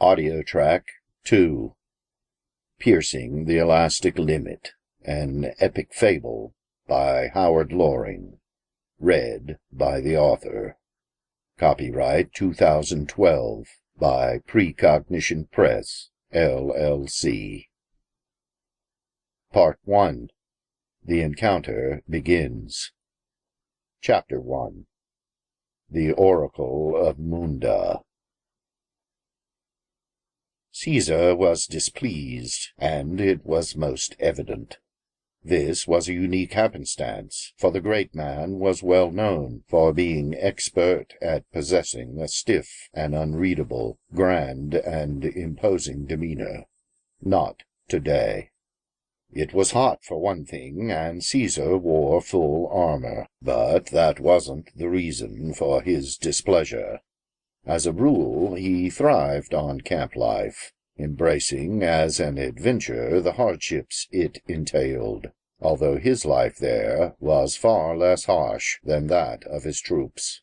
Audio Track 2. Piercing the Elastic Limit, an Epic Fable by Howard Loring. Read by the author. Copyright 2012 by Precognition Press, LLC. Part 1. The Encounter Begins. Chapter 1. The Oracle of Munda. Caesar was displeased, and it was most evident. This was a unique happenstance, for the great man was well known for being expert at possessing a stiff and unreadable, grand and imposing demeanor. Not today. It was hot, for one thing, and Caesar wore full armor, but that wasn't the reason for his displeasure. As a rule, he thrived on camp life, embracing as an adventure the hardships it entailed, although his life there was far less harsh than that of his troops.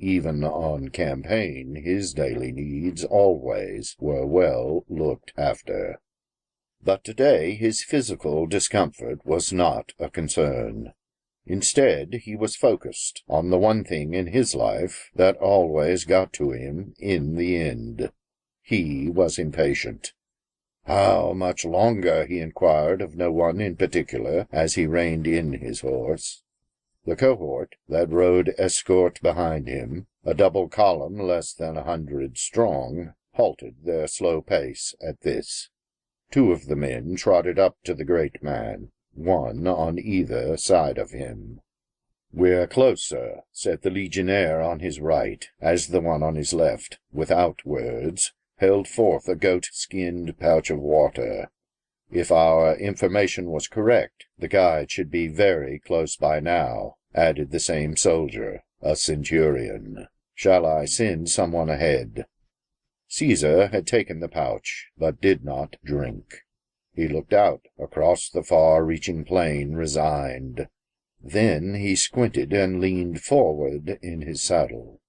Even on campaign, his daily needs always were well looked after. But today his physical discomfort was not a concern. Instead, he was focused on the one thing in his life that always got to him in the end. He was impatient. How much longer? He inquired of no one in particular as he reined in his horse. The cohort that rode escort behind him, a double column less than 100 strong, halted their slow pace at this. 2 of the men trotted up to the great man, one on either side of him. "We're close, sir," said the legionnaire on his right, as the one on his left, without words, held forth a goat-skinned pouch of water. "If our information was correct, the guide should be very close by now," added the same soldier, a centurion. "Shall I send someone ahead?" Caesar had taken the pouch, but did not drink. He looked out across the far-reaching plain, resigned. Then he squinted and leaned forward in his saddle.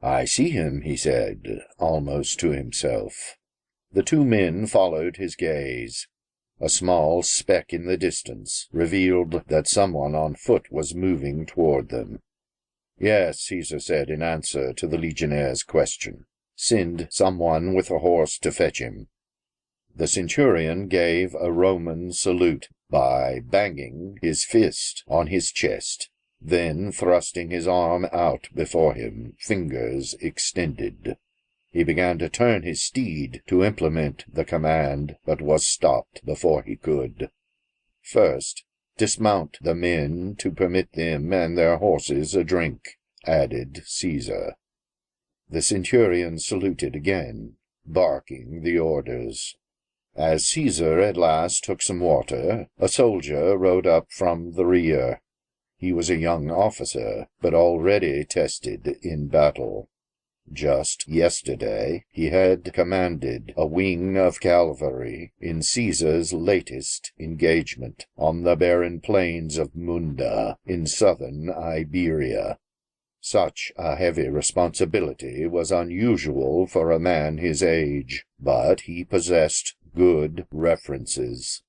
"I see him," he said, almost to himself. The 2 men followed his gaze. A small speck in the distance revealed that someone on foot was moving toward them. "Yes," Caesar said in answer to the legionnaire's question. "Send someone with a horse to fetch him." The centurion gave a Roman salute by banging his fist on his chest, then thrusting his arm out before him, fingers extended. He began to turn his steed to implement the command, but was stopped before he could. "First, dismount the men to permit them and their horses a drink," added Caesar. The centurion saluted again, barking the orders. As Caesar at last took some water, a soldier rode up from the rear. He was a young officer, but already tested in battle. Just yesterday he had commanded a wing of cavalry in Caesar's latest engagement on the barren plains of Munda in southern Iberia. Such a heavy responsibility was unusual for a man his age, but he possessed good references.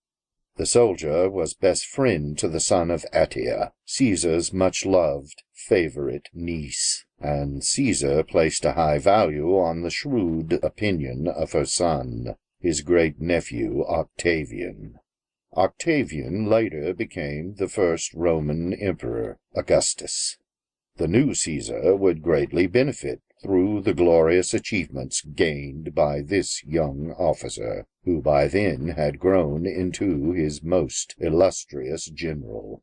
The soldier was best friend to the son of Attia, Caesar's much-loved favorite niece, and Caesar placed a high value on the shrewd opinion of her son, his great-nephew Octavian. Octavian later became the first Roman emperor, Augustus. The new Caesar would greatly benefit through the glorious achievements gained by this young officer, who by then had grown into his most illustrious general.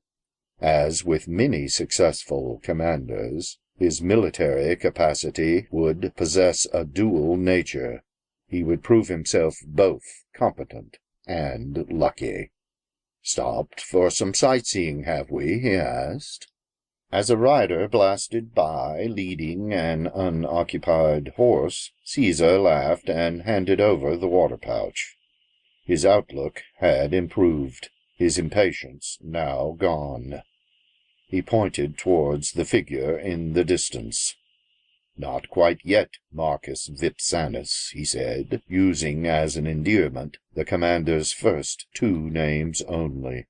As with many successful commanders, his military capacity would possess a dual nature. He would prove himself both competent and lucky. "Stopped for some sightseeing, have we?" he asked. As a rider blasted by, leading an unoccupied horse, Caesar laughed and handed over the water pouch. His outlook had improved, his impatience now gone. He pointed towards the figure in the distance. "Not quite yet, Marcus Vipsanus," he said, using as an endearment the commander's first two names only.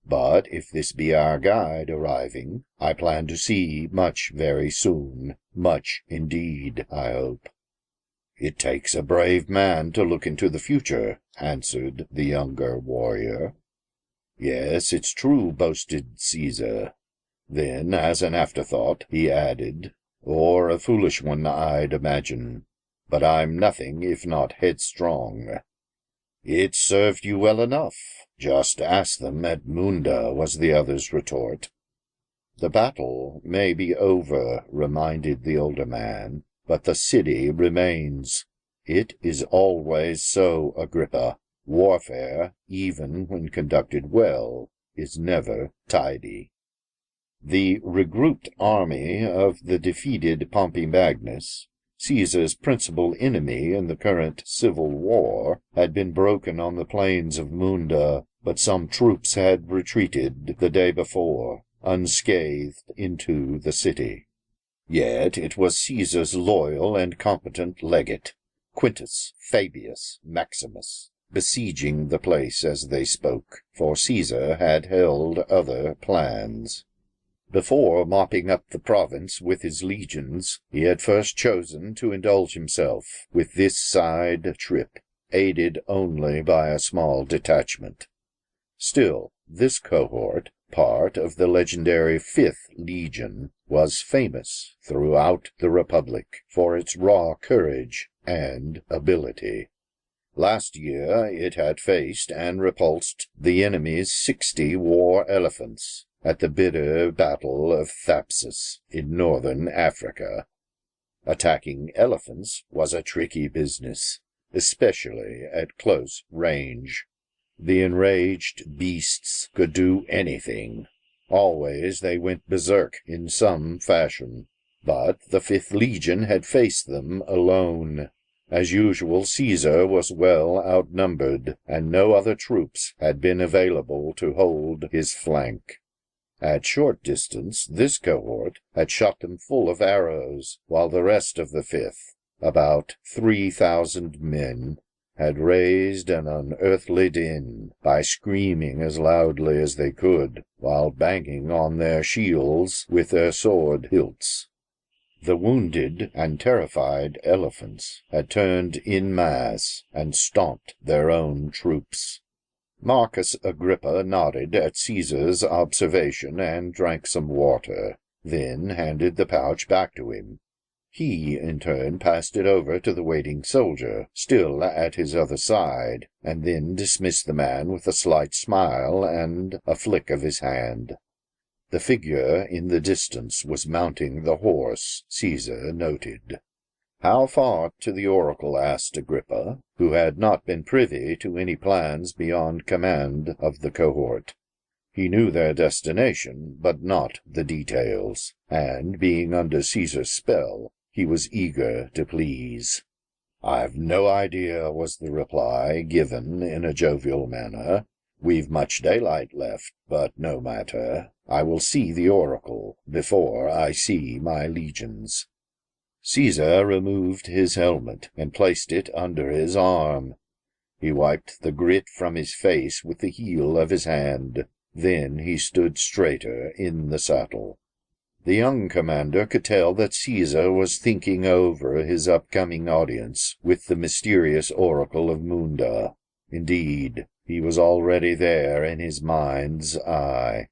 "But if this be our guide arriving, I plan to see much very soon. Much indeed, I hope." "It takes a brave man to look into the future," answered the younger warrior. "Yes, it's true," boasted Caesar. Then, as an afterthought, he added, "Or a foolish one, I'd imagine. But I'm nothing if not headstrong." "It served you well enough. Just ask them at Munda," was the other's retort. "The battle may be over," reminded the older man, "but the city remains. It is always so, Agrippa. Warfare, even when conducted well, is never tidy." The regrouped army of the defeated Pompey Magnus, Caesar's principal enemy in the current civil war, had been broken on the plains of Munda, but some troops had retreated the day before, unscathed, into the city. Yet it was Caesar's loyal and competent legate, Quintus Fabius Maximus, besieging the place as they spoke, for Caesar had held other plans. Before mopping up the province with his legions, he had first chosen to indulge himself with this side trip, aided only by a small detachment. Still, this cohort, part of the legendary 5th Legion, was famous throughout the Republic for its raw courage and ability. Last year it had faced and repulsed the enemy's 60 war elephants at the bitter Battle of Thapsus in northern Africa. Attacking elephants was a tricky business, especially at close range. The enraged beasts could do anything. Always they went berserk in some fashion. But the 5th Legion had faced them alone. As usual, Caesar was well outnumbered, and no other troops had been available to hold his flank. At short distance, this cohort had shot them full of arrows, while the rest of the 5th, about 3,000 men, had raised an unearthly din by screaming as loudly as they could, while banging on their shields with their sword hilts. The wounded and terrified elephants had turned en masse and stomped their own troops. Marcus Agrippa nodded at Caesar's observation and drank some water, then handed the pouch back to him. He, in turn, passed it over to the waiting soldier, still at his other side, and then dismissed the man with a slight smile and a flick of his hand. The figure in the distance was mounting the horse, Caesar noted. "How far to the oracle?" asked Agrippa, who had not been privy to any plans beyond command of the cohort. He knew their destination, but not the details, and, being under Caesar's spell, he was eager to please. "I've no idea," was the reply, given in a jovial manner. "We've much daylight left, but no matter. I will see the oracle before I see my legions." Caesar removed his helmet and placed it under his arm. He wiped the grit from his face with the heel of his hand. Then he stood straighter in the saddle. The young commander could tell that Caesar was thinking over his upcoming audience with the mysterious oracle of Munda. Indeed, he was already there in his mind's eye.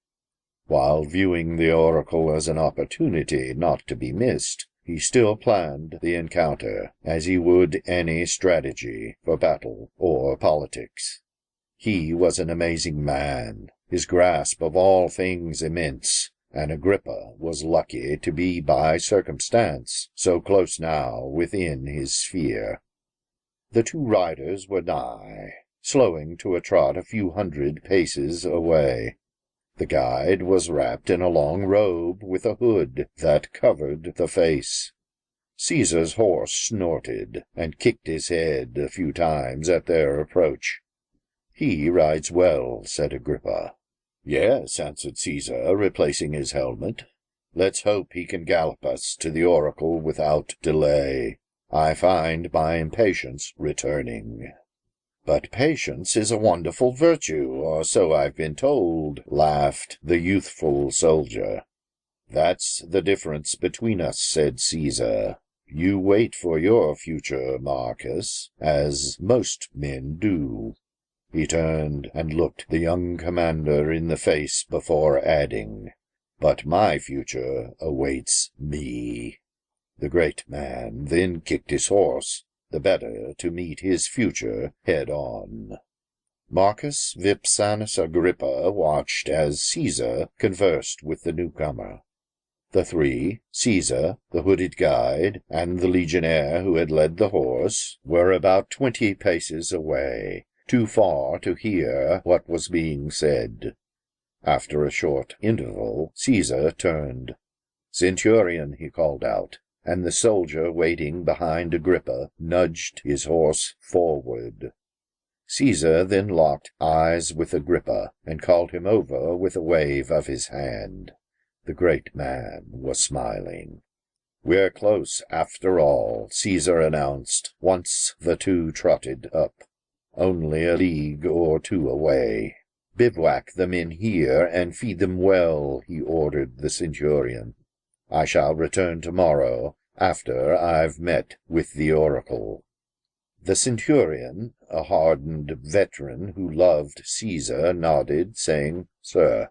While viewing the oracle as an opportunity not to be missed, he still planned the encounter, as he would any strategy for battle or politics. He was an amazing man, his grasp of all things immense, and Agrippa was lucky to be by circumstance so close now within his sphere. The two riders were nigh, slowing to a trot a few hundred paces away. The guide was wrapped in a long robe with a hood that covered the face. Caesar's horse snorted and kicked his head a few times at their approach. "He rides well," said Agrippa. "Yes," answered Caesar, replacing his helmet. Let's hope he can gallop us to the oracle without delay. I find my impatience returning." "But patience is a wonderful virtue, or so I've been told," laughed the youthful soldier. "That's the difference between us," said Caesar. "You wait for your future, Marcus, as most men do." He turned and looked the young commander in the face before adding, "But my future awaits me." The great man then kicked his horse, the better to meet his future head-on. Marcus Vipsanus Agrippa watched as Caesar conversed with the newcomer. The three, Caesar, the hooded guide, and the legionnaire who had led the horse, were about 20 paces away, too far to hear what was being said. After a short interval, Caesar turned. "Centurion," he called out, and the soldier waiting behind Agrippa nudged his horse forward. Caesar then locked eyes with Agrippa and called him over with a wave of his hand. The great man was smiling. "We're close, after all," Caesar announced, once the two trotted up. "Only a league or two away. Bivouac the men here and feed them well," he ordered the centurion. "I shall return tomorrow, after I've met with the oracle." The centurion, a hardened veteran who loved Caesar, nodded, saying, "Sir."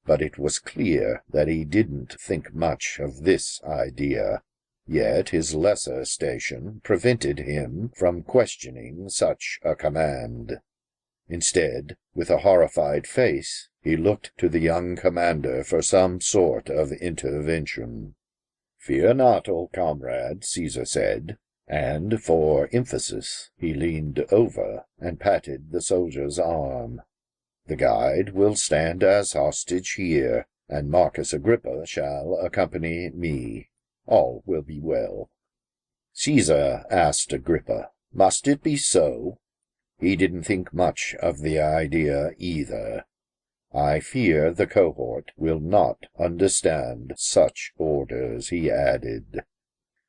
But it was clear that he didn't think much of this idea. Yet his lesser station prevented him from questioning such a command. Instead, with a horrified face, he looked to the young commander for some sort of intervention. "Fear not, old comrade," Caesar said, and for emphasis he leaned over and patted the soldier's arm. "The guide will stand as hostage here, and Marcus Agrippa shall accompany me. All will be well." "Caesar," asked Agrippa, "must it be so?" He didn't think much of the idea either. "I fear the cohort will not understand such orders," he added.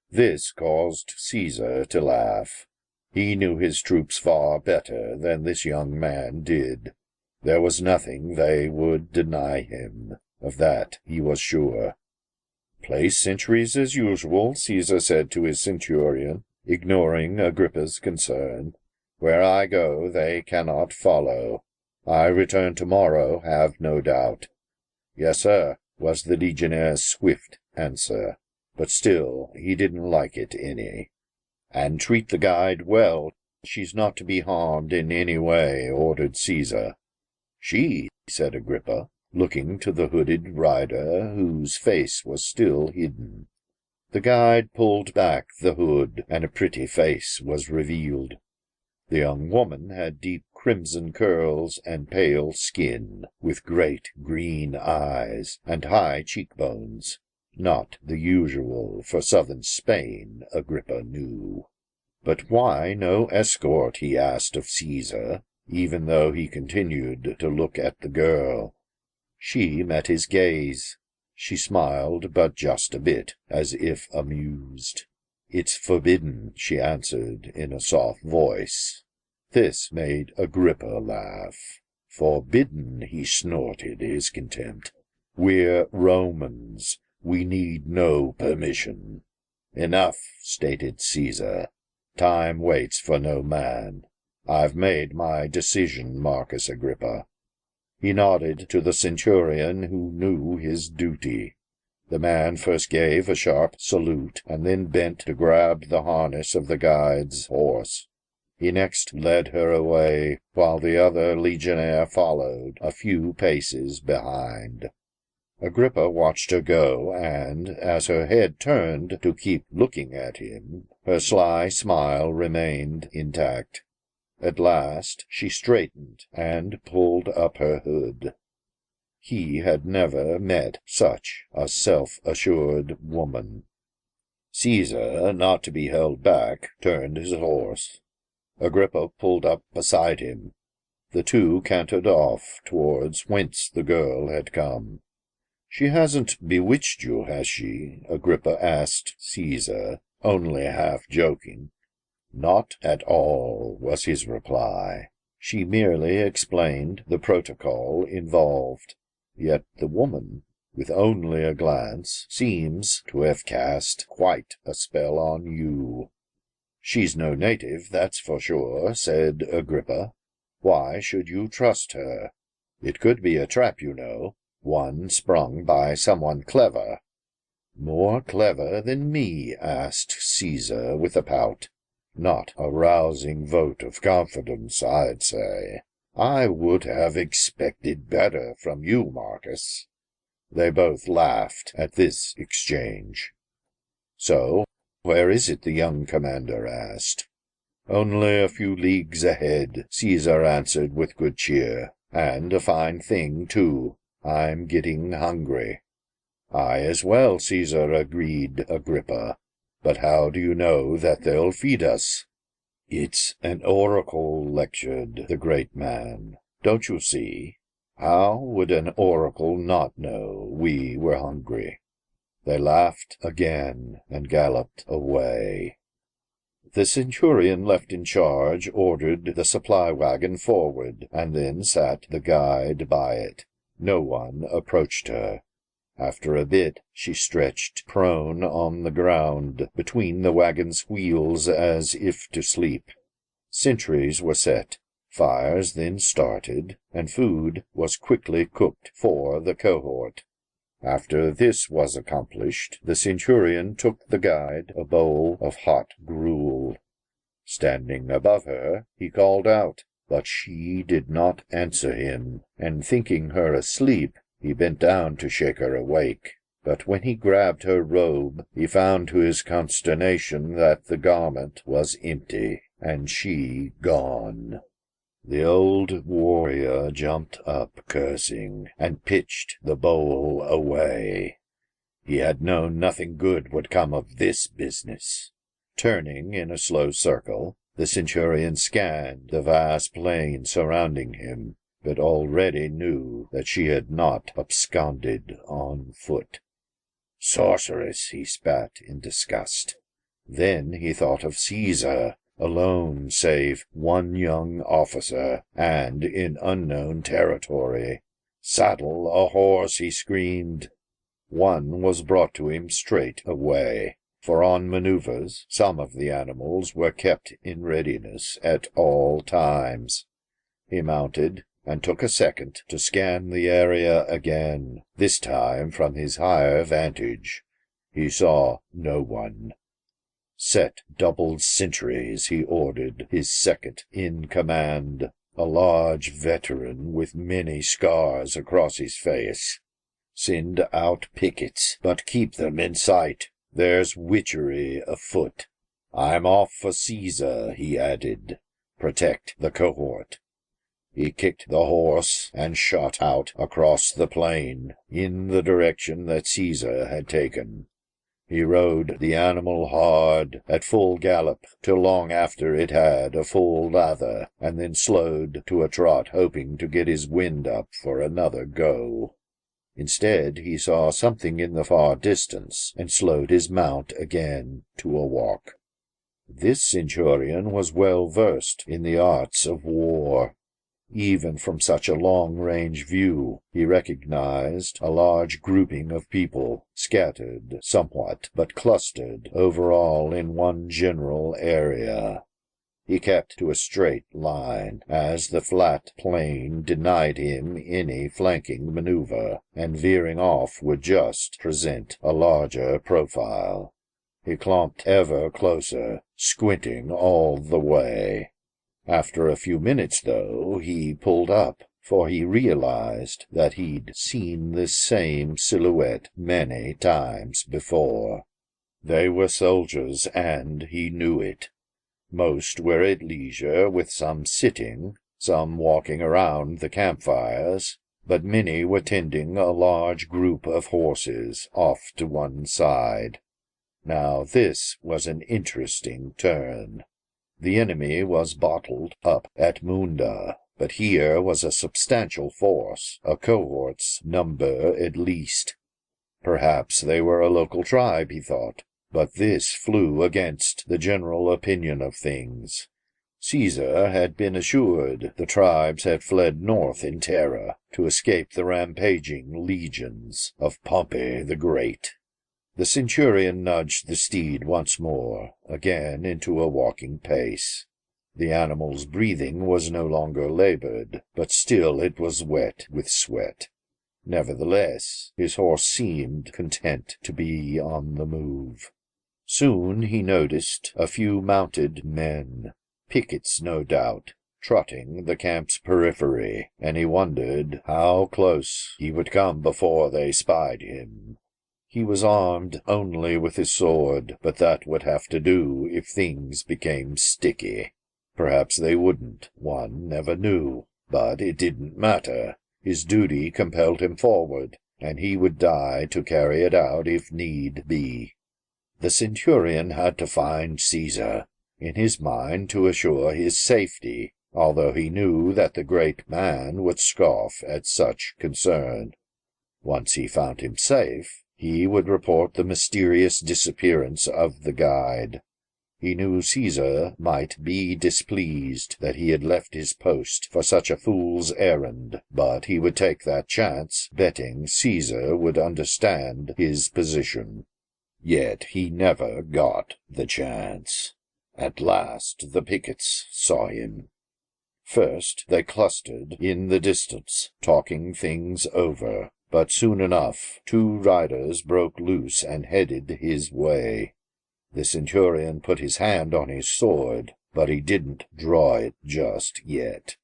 This caused Caesar to laugh. He knew his troops far better than this young man did. There was nothing they would deny him. Of that he was sure. "Place sentries as usual," Caesar said to his centurion, ignoring Agrippa's concern. "Where I go they cannot follow. I return tomorrow, have no doubt." "Yes, sir," was the legionnaire's swift answer, but still he didn't like it any. "And treat the guide well. She's not to be harmed in any way," ordered Caesar. "She," said Agrippa, looking to the hooded rider, whose face was still hidden. The guide pulled back the hood, and a pretty face was revealed. The young woman had deep crimson curls and pale skin, with great green eyes and high cheekbones. Not the usual for southern Spain, Agrippa knew. But why no escort, he asked of Caesar, even though he continued to look at the girl. She met his gaze. She smiled, but just a bit, as if amused. "It's forbidden," she answered in a soft voice. This made Agrippa laugh. "Forbidden," he snorted his contempt. "We're Romans. We need no permission." "Enough," stated Caesar. "Time waits for no man. I've made my decision, Marcus Agrippa." He nodded to the centurion, who knew his duty. The man first gave a sharp salute, and then bent to grab the harness of the guide's horse. He next led her away, while the other legionnaire followed a few paces behind. Agrippa watched her go, and, as her head turned to keep looking at him, her sly smile remained intact. At last she straightened and pulled up her hood. He had never met such a self-assured woman. Caesar, not to be held back, turned his horse. Agrippa pulled up beside him. The two cantered off towards whence the girl had come. "She hasn't bewitched you, has she?" Agrippa asked Caesar, only half joking. "Not at all," was his reply. "She merely explained the protocol involved. Yet the woman, with only a glance, seems to have cast quite a spell on you." "She's no native, that's for sure," said Agrippa. "Why should you trust her? It could be a trap, you know, one sprung by someone clever." "More clever than me?" asked Caesar with a pout. "Not a rousing vote of confidence, I'd say. I would have expected better from you, Marcus." They both laughed at this exchange. "So, where is it?" the young commander asked. "Only a few leagues ahead," Caesar answered with good cheer. "And a fine thing, too. I'm getting hungry." "I as well," Caesar agreed Agrippa. "But how do you know that they'll feed us?" "It's an oracle," lectured the great man. "Don't you see? How would an oracle not know we were hungry?" They laughed again and galloped away. The centurion left in charge ordered the supply wagon forward, and then sat the guide by it. No one approached her. After a bit she stretched prone on the ground between the wagon's wheels as if to sleep. Sentries were set, fires then started, and food was quickly cooked for the cohort. After this was accomplished, the centurion took the guide a bowl of hot gruel. Standing above her, he called out, but she did not answer him, and thinking her asleep, he bent down to shake her awake. But when he grabbed her robe, he found to his consternation that the garment was empty, and she gone. The old warrior jumped up, cursing, and pitched the bowl away. He had known nothing good would come of this business. Turning in a slow circle, the centurion scanned the vast plain surrounding him, but already knew that she had not absconded on foot. "Sorceress!" he spat in disgust. Then he thought of Caesar, alone save one young officer, and in unknown territory. "Saddle a horse!" he screamed. One was brought to him straight away, for on maneuvers some of the animals were kept in readiness at all times. He mounted, and took a second to scan the area again, this time from his higher vantage. He saw no one. "Set double sentries," he ordered his second in command, a large veteran with many scars across his face. "Send out pickets, but keep them in sight. There's witchery afoot." "I'm off for Caesar," he added. "Protect the cohort." He kicked the horse and shot out across the plain, in the direction that Caesar had taken. He rode the animal hard, at full gallop, till long after it had a full lather, and then slowed to a trot, hoping to get his wind up for another go. Instead, he saw something in the far distance, and slowed his mount again to a walk. This centurion was well versed in the arts of war. Even from such a long-range view, he recognized a large grouping of people, scattered somewhat, but clustered over all in one general area. He kept to a straight line, as the flat plain denied him any flanking maneuver, and veering off would just present a larger profile. He clumped ever closer, squinting all the way. After a few minutes, though, he pulled up, for he realized that he'd seen this same silhouette many times before. They were soldiers, and he knew it. Most were at leisure, with some sitting, some walking around the campfires, but many were tending a large group of horses off to one side. Now this was an interesting turn. The enemy was bottled up at Munda, but here was a substantial force, a cohort's number at least. Perhaps they were a local tribe, he thought, but this flew against the general opinion of things. Caesar had been assured the tribes had fled north in terror to escape the rampaging legions of Pompey the Great. The centurion nudged the steed once more, again into a walking pace. The animal's breathing was no longer labored, but still it was wet with sweat. Nevertheless, his horse seemed content to be on the move. Soon he noticed a few mounted men, pickets no doubt, trotting the camp's periphery, and he wondered how close he would come before they spied him. He was armed only with his sword, but that would have to do if things became sticky. Perhaps they wouldn't, one never knew, but it didn't matter. His duty compelled him forward, and he would die to carry it out if need be. The centurion had to find Caesar, in his mind to assure his safety, although he knew that the great man would scoff at such concern. Once he found him safe, he would report the mysterious disappearance of the guide. He knew Caesar might be displeased that he had left his post for such a fool's errand, but he would take that chance, betting Caesar would understand his position. Yet he never got the chance. At last the pickets saw him. First they clustered in the distance, talking things over, but soon enough 2 riders broke loose and headed his way. The centurion put his hand on his sword, but he didn't draw it just yet.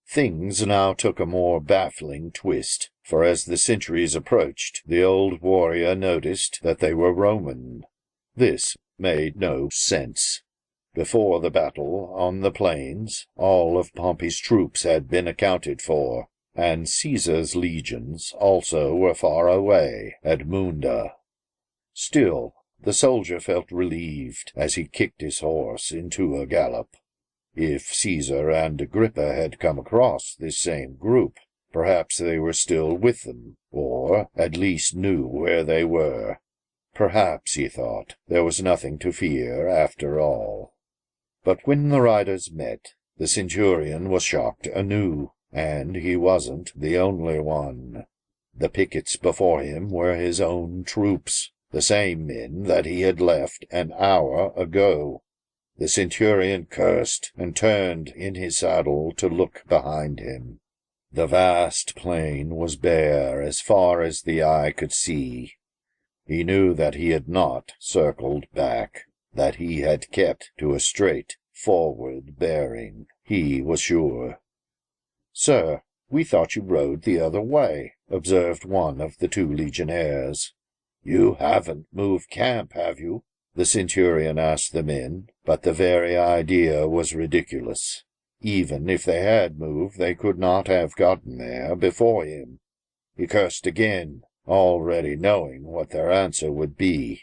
Things now took a more baffling twist, for as the sentries approached, the old warrior noticed that they were Roman. This made no sense. Before the battle on the plains, all of Pompey's troops had been accounted for, and Caesar's legions also were far away at Munda. Still, the soldier felt relieved as he kicked his horse into a gallop. If Caesar and Agrippa had come across this same group, perhaps they were still with them, or at least knew where they were. Perhaps, he thought, there was nothing to fear after all. But when the riders met, the centurion was shocked anew, and he wasn't the only one. The pickets before him were his own troops, the same men that he had left an hour ago. The centurion cursed and turned in his saddle to look behind him. The vast plain was bare as far as the eye could see. He knew that he had not circled back, that he had kept to a straight, forward bearing, he was sure. "Sir, we thought you rode the other way," observed one of the 2 legionnaires. "You haven't moved camp, have you?" the centurion asked the men, but the very idea was ridiculous. Even if they had moved, they could not have gotten there before him. He cursed again, already knowing what their answer would be.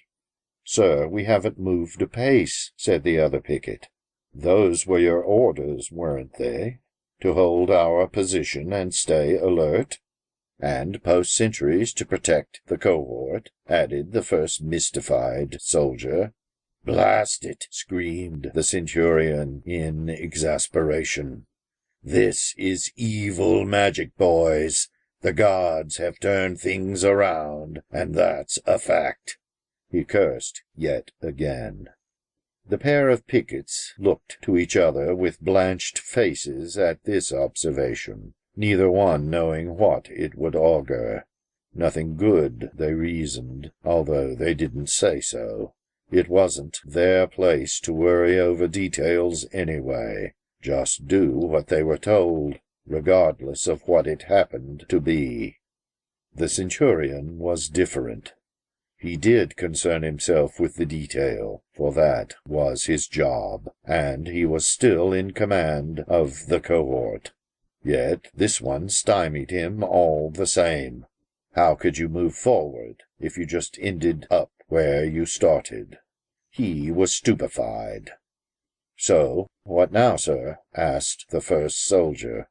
"Sir, we haven't moved a pace," said the other picket. "Those were your orders, weren't they? To hold our position and stay alert?" "And post sentries to protect the cohort," added the first mystified soldier. "Blast it!" screamed the centurion in exasperation. "This is evil magic, boys. The gods have turned things around, and that's a fact." He cursed yet again. The pair of pickets looked to each other with blanched faces at this observation, neither one knowing what it would augur. Nothing good, they reasoned, although they didn't say so. It wasn't their place to worry over details anyway. Just do what they were told, regardless of what it happened to be. The centurion was different. He did concern himself with the detail, for that was his job, and he was still in command of the cohort. Yet this one stymied him all the same. How could you move forward if you just ended up where you started? He was stupefied. "So, what now, sir?" asked the first soldier.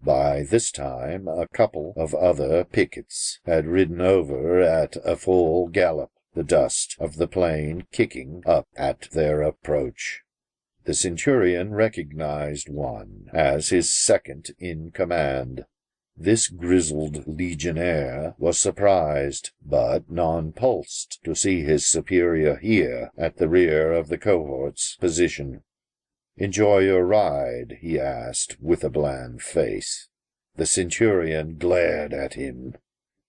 By this time a couple of other pickets had ridden over at a full gallop, the dust of the plain kicking up at their approach. The centurion recognized one as his second in command. This grizzled legionnaire was surprised, but nonplussed, to see his superior here at the rear of the cohort's position. "Enjoy your ride?" he asked, with a bland face. The centurion glared at him.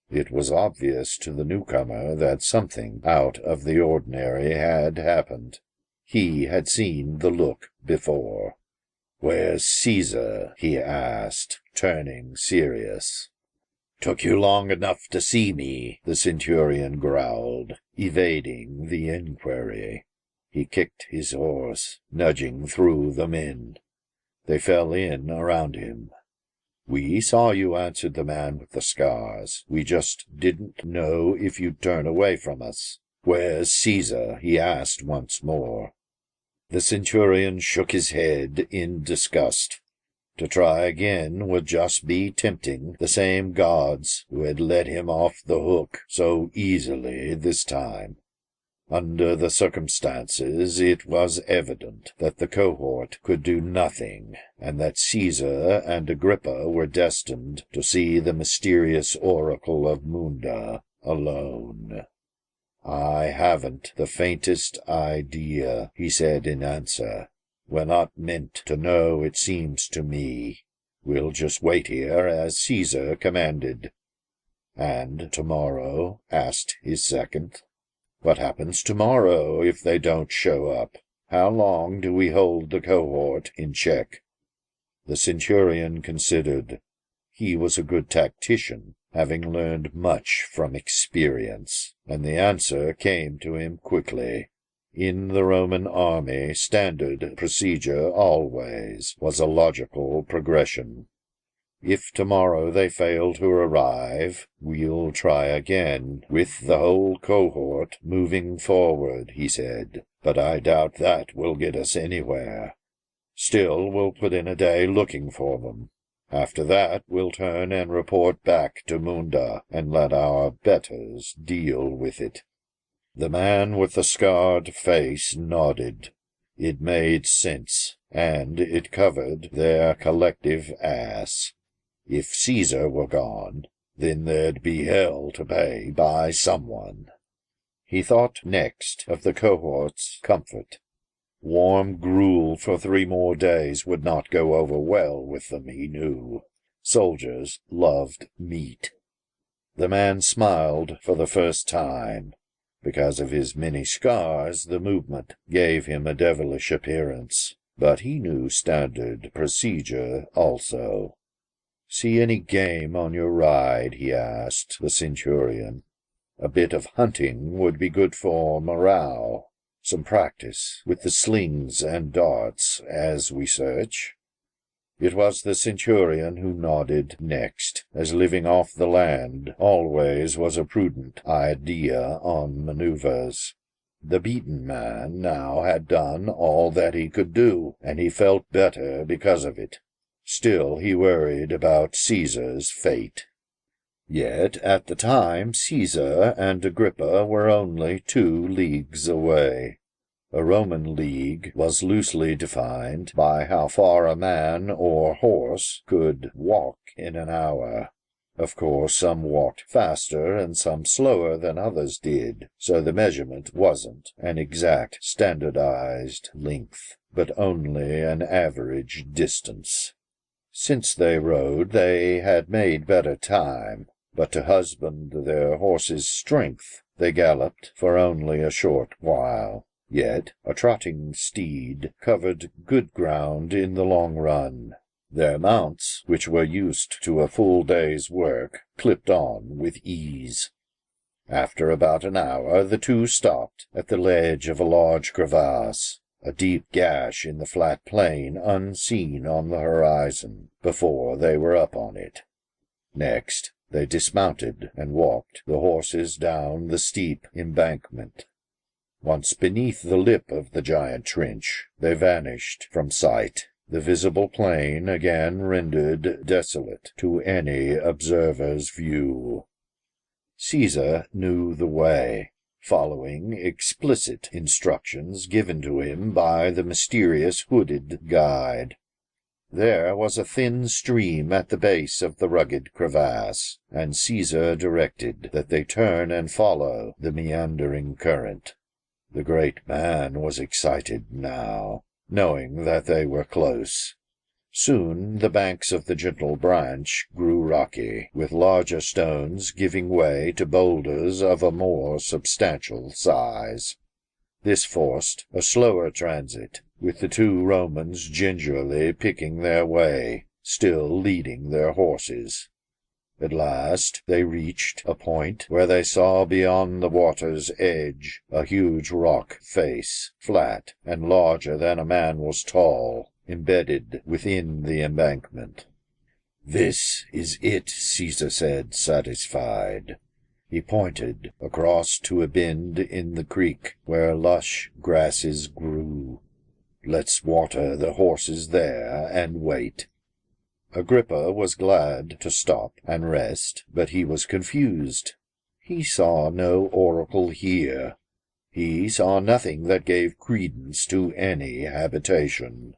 It was obvious to the newcomer that something out of the ordinary had happened. He had seen the look before. "Where's Caesar?" he asked, turning serious. "Took you long enough to see me," the centurion growled, evading the inquiry. He kicked his horse, nudging through the men. They fell in around him. "We saw you," answered the man with the scars. "We just didn't know if you'd turn away from us." "Where's Caesar?" he asked once more. The centurion shook his head in disgust. To try again would just be tempting the same gods who had let him off the hook so easily this time. Under the circumstances, it was evident that the cohort could do nothing, and that Caesar and Agrippa were destined to see the mysterious oracle of Munda alone. "I haven't the faintest idea," he said in answer. "We're not meant to know, it seems to me. We'll just wait here as Caesar commanded." "And tomorrow?" asked his second. "What happens tomorrow if they don't show up? How long do we hold the cohort in check?" The centurion considered. He was a good tactician, having learned much from experience, and the answer came to him quickly. In the Roman army, standard procedure always was a logical progression. "If tomorrow they fail to arrive, we'll try again, with the whole cohort moving forward," he said. "But I doubt that will get us anywhere. Still, we'll put in a day looking for them. After that, we'll turn and report back to Munda, and let our betters deal with it." The man with the scarred face nodded. It made sense, and it covered their collective ass. If Caesar were gone, then there'd be hell to pay by someone. He thought next of the cohort's comfort. Warm gruel for 3 more days would not go over well with them, he knew. Soldiers loved meat. The man smiled for the first time. Because of his many scars, the movement gave him a devilish appearance, but he knew standard procedure also. "See any game on your ride?" he asked the centurion. "A bit of hunting would be good for morale. Some practice with the slings and darts as we search." It was the centurion who nodded next, as living off the land always was a prudent idea on maneuvers. The beaten man now had done all that he could do, and he felt better because of it. Still he worried about Caesar's fate. Yet at the time Caesar and Agrippa were only 2 leagues away. A Roman league was loosely defined by how far a man or horse could walk in an hour. Of course, some walked faster and some slower than others did, so the measurement wasn't an exact standardized length, but only an average distance. Since they rode, they had made better time, but to husband their horses' strength, they galloped for only a short while. Yet a trotting steed covered good ground in the long run. Their mounts, which were used to a full day's work, clipped on with ease. After about an hour, the 2 stopped at the ledge of a large crevasse, a deep gash in the flat plain unseen on the horizon before they were up on it. Next, they dismounted and walked the horses down the steep embankment. Once beneath the lip of the giant trench, they vanished from sight. the visible plain again rendered desolate to any observer's view. Caesar knew the way, following explicit instructions given to him by the mysterious hooded guide. There was a thin stream at the base of the rugged crevasse, and Caesar directed that they turn and follow the meandering current. The great man was excited now, knowing that they were close. Soon the banks of the gentle branch grew rocky, with larger stones giving way to boulders of a more substantial size. This forced a slower transit, with the two Romans gingerly picking their way, still leading their horses. At last they reached a point where they saw beyond the water's edge a huge rock face, flat and larger than a man was tall, embedded within the embankment. "This is it," Caesar said, satisfied. He pointed across to a bend in the creek where lush grasses grew. "Let's water the horses there and wait." Agrippa was glad to stop and rest, but he was confused. He saw no oracle here. He saw nothing that gave credence to any habitation.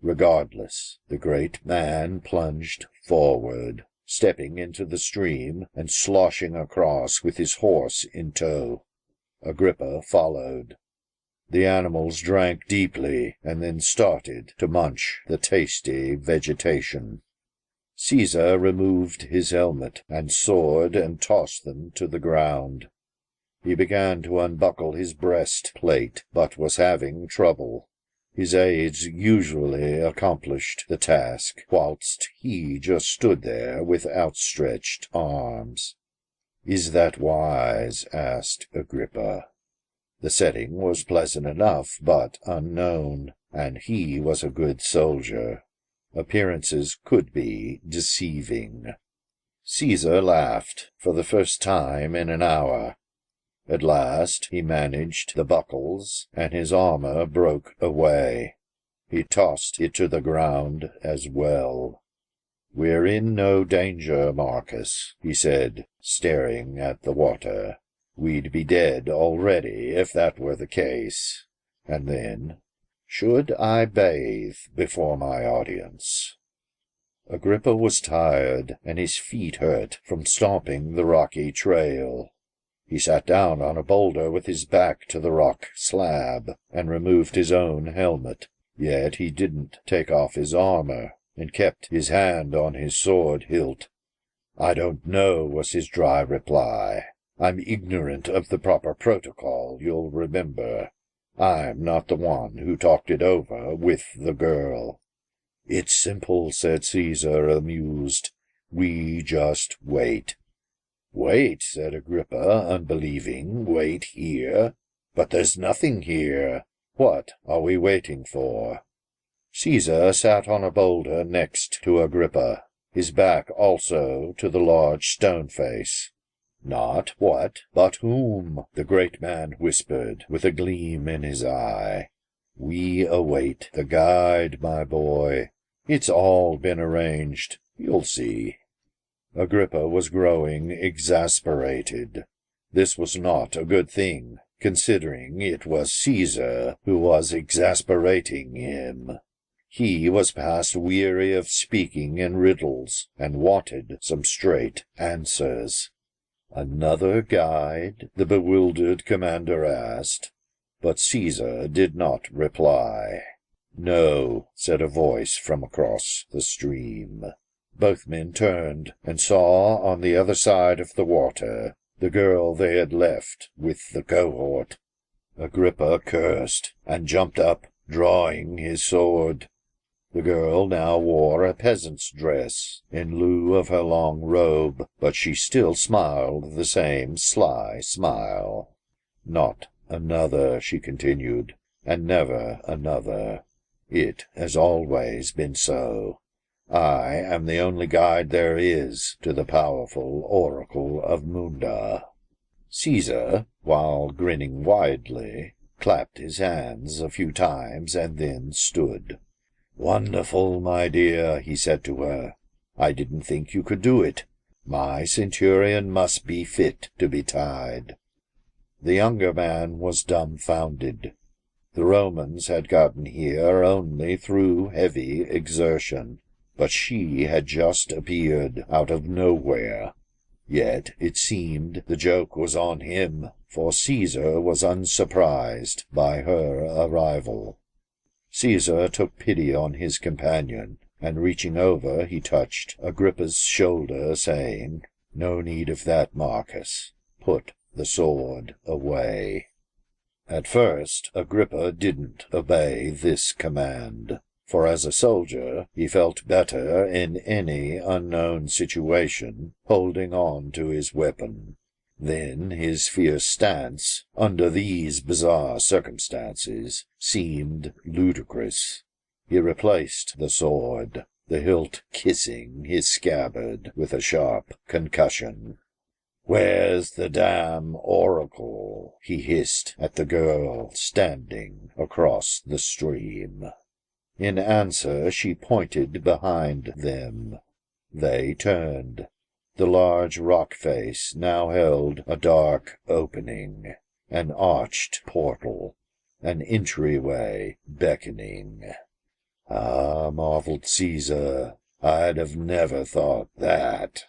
Regardless, the great man plunged forward, stepping into the stream and sloshing across with his horse in tow. Agrippa followed. The animals drank deeply and then started to munch the tasty vegetation. Caesar removed his helmet and sword and tossed them to the ground. He began to unbuckle his breastplate, but was having trouble. His aides usually accomplished the task, whilst he just stood there with outstretched arms. "Is that wise?" asked Agrippa. The setting was pleasant enough, but unknown, and he was a good soldier. Appearances could be deceiving. Caesar laughed for the first time in an hour. At last he managed the buckles, and his armor broke away. He tossed it to the ground as well. "We're in no danger, Marcus," he said, staring at the water. "We'd be dead already if that were the case." And then, "Should I bathe before my audience?" Agrippa was tired, and his feet hurt from stomping the rocky trail. He sat down on a boulder with his back to the rock slab, and removed his own helmet. Yet he didn't take off his armor, and kept his hand on his sword hilt. "I don't know," was his dry reply. "I'm ignorant of the proper protocol, you'll remember. I'm not the one who talked it over with the girl." "It's simple," said Caesar, amused. "We just wait." "Wait," said Agrippa, unbelieving. "Wait here? But there's nothing here. What are we waiting for?" Caesar sat on a boulder next to Agrippa, his back also to the large stone face. "Not what, but whom?" the great man whispered, with a gleam in his eye. "We await the guide, my boy. It's all been arranged. You'll see." Agrippa was growing exasperated. This was not a good thing, considering it was Caesar who was exasperating him. He was past weary of speaking in riddles, and wanted some straight answers. "Another guide?" the bewildered commander asked, but Caesar did not reply. "No," said a voice from across the stream. Both men turned, and saw on the other side of the water the girl they had left with the cohort. Agrippa cursed, and jumped up, drawing his sword. The girl now wore a peasant's dress in lieu of her long robe, but she still smiled the same sly smile. "Not another," she continued, "and never another. It has always been so. I am the only guide there is to the powerful oracle of Munda." Caesar, while grinning widely, clapped his hands a few times and then stood. "Wonderful, my dear," he said to her. "I didn't think you could do it. My centurion must be fit to be tied." The younger man was dumbfounded. The Romans had gotten here only through heavy exertion, but she had just appeared out of nowhere. Yet it seemed the joke was on him, for Caesar was unsurprised by her arrival. Caesar took pity on his companion, and reaching over he touched Agrippa's shoulder, saying, "No need of that, Marcus. Put the sword away." At first Agrippa didn't obey this command, for as a soldier he felt better in any unknown situation holding on to his weapon. Then his fierce stance, under these bizarre circumstances, seemed ludicrous. He replaced the sword, the hilt kissing his scabbard with a sharp concussion. "Where's the damn oracle?" he hissed at the girl standing across the stream. In answer she pointed behind them. They turned. The large rock face now held a dark opening, an arched portal, an entryway beckoning. "Ah," marveled Caesar, "I'd have never thought that."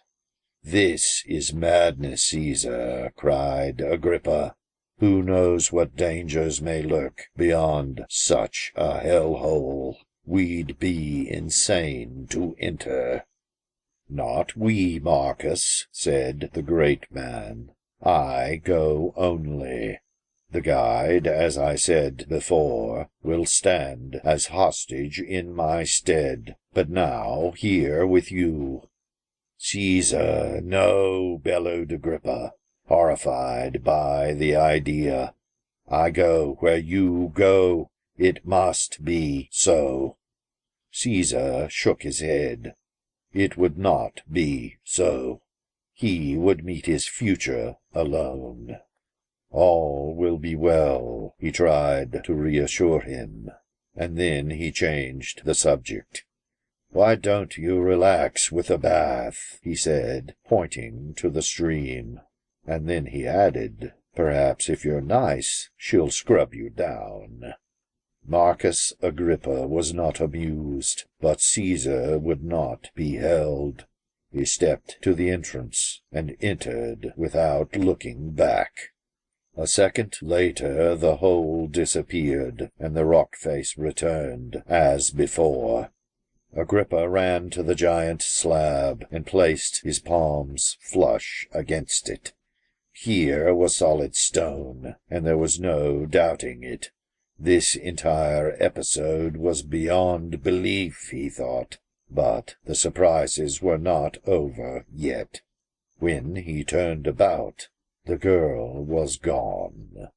"This is madness, Caesar," cried Agrippa. "Who knows what dangers may lurk beyond such a hell-hole? We'd be insane to enter." "Not we, Marcus," said the great man. "I go only. The guide, as I said before, will stand as hostage in my stead, but now here with you." "Caesar, no," bellowed Agrippa, horrified by the idea. "I go where you go. It must be so." Caesar shook his head. It would not be so. He would meet his future alone. "All will be well," he tried to reassure him, and then he changed the subject. "Why don't you relax with a bath?" he said, pointing to the stream. And then he added, "Perhaps if you're nice, she'll scrub you down." Marcus Agrippa was not amused, but Caesar would not be held. He stepped to the entrance and entered without looking back. A second later the hole disappeared, and the rock face returned as before. Agrippa ran to the giant slab and placed his palms flush against it. Here was solid stone, and there was no doubting it. This entire episode was beyond belief, he thought, but the surprises were not over yet. When he turned about, the girl was gone.